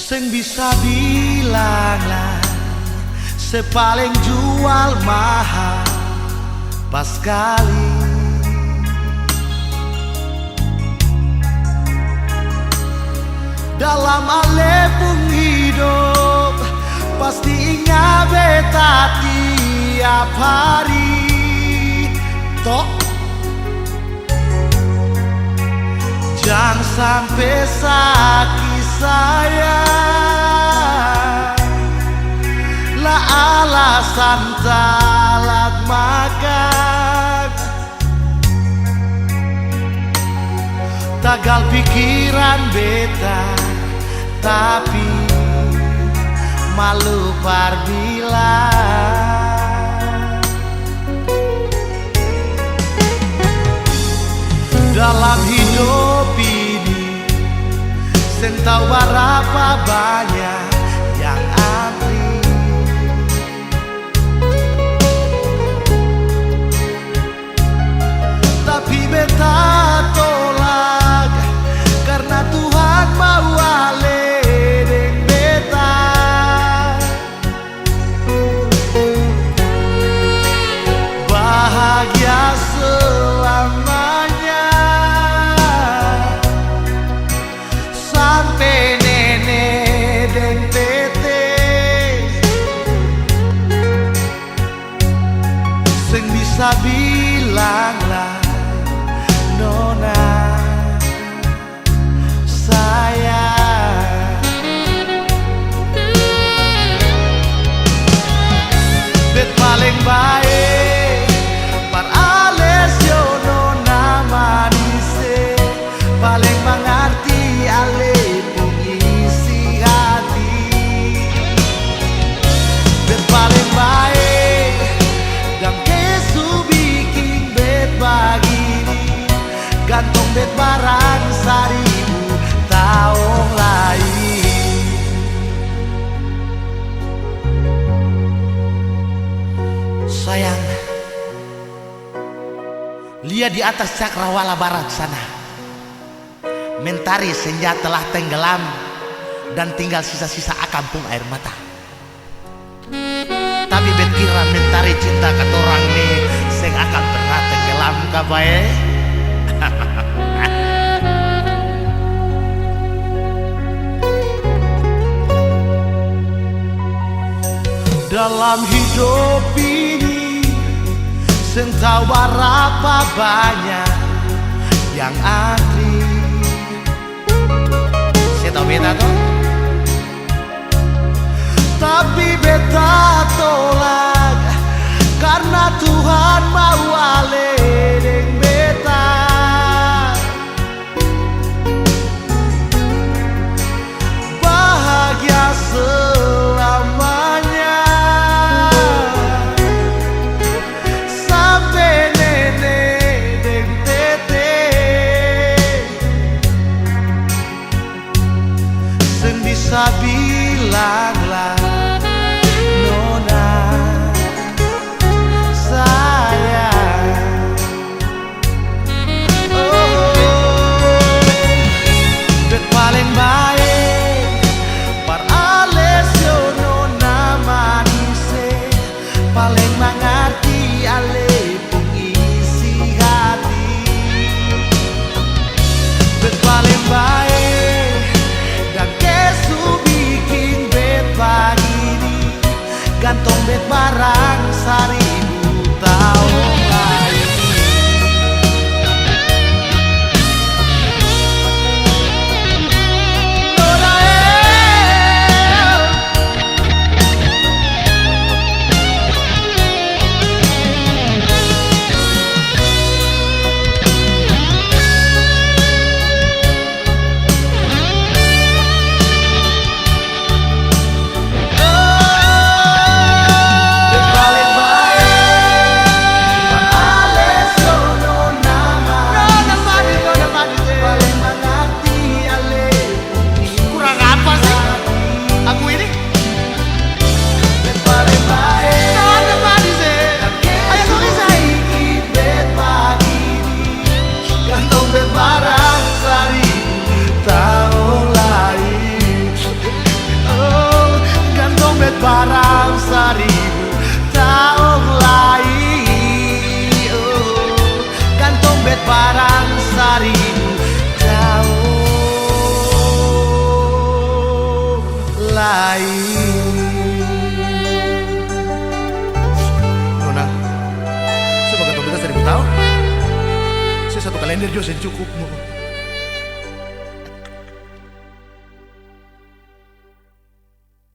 Sing bisa bilang lah sepaling jual mahal pas kali. Dalam alepung hidup pasti ingat beta tiap hari. Tok jangan sampai sakit sayang lah alasan telat makan. Tagal pikiran beta tapi malu parbilang. Dalam hidup ini sen tahu berapa banyak yang antri, tapi beta tolak karena Tuhan mau ale deng beta. Bahagia selamanya sampai nenek deng tete. Sing bisa bilang lah nona sayang. Bet paling baik par alesio nona manise, paling mengerti ale pengisi hati. Bet paling baik dan kesu bikin bet begini, gantung bet barang 1000 tahun lain. Sayang, lihat di atas cakrawala barat sana, mentari senja telah tenggelam dan tinggal sisa-sisa akampung air mata. Tapi bet kira mentari cinta katorang nih seng akan pernah tenggelam kabae. Dalam hidup ini sen tahu berapa banyak yang antri. Saya tahu beta tuh, tapi beta tolak karena Tuhan mau ale deng beta. Bahagia selamanya sampai nenek deng tete. Sen bisa bilang lah nona sayang. Oh, bet paling baik par alesio nona manise, paling mengerti ale pengisi hati. Bet paling baik dan kesu bikin bet begini, gantung bet barang 1000 tahun lain. Paling cukup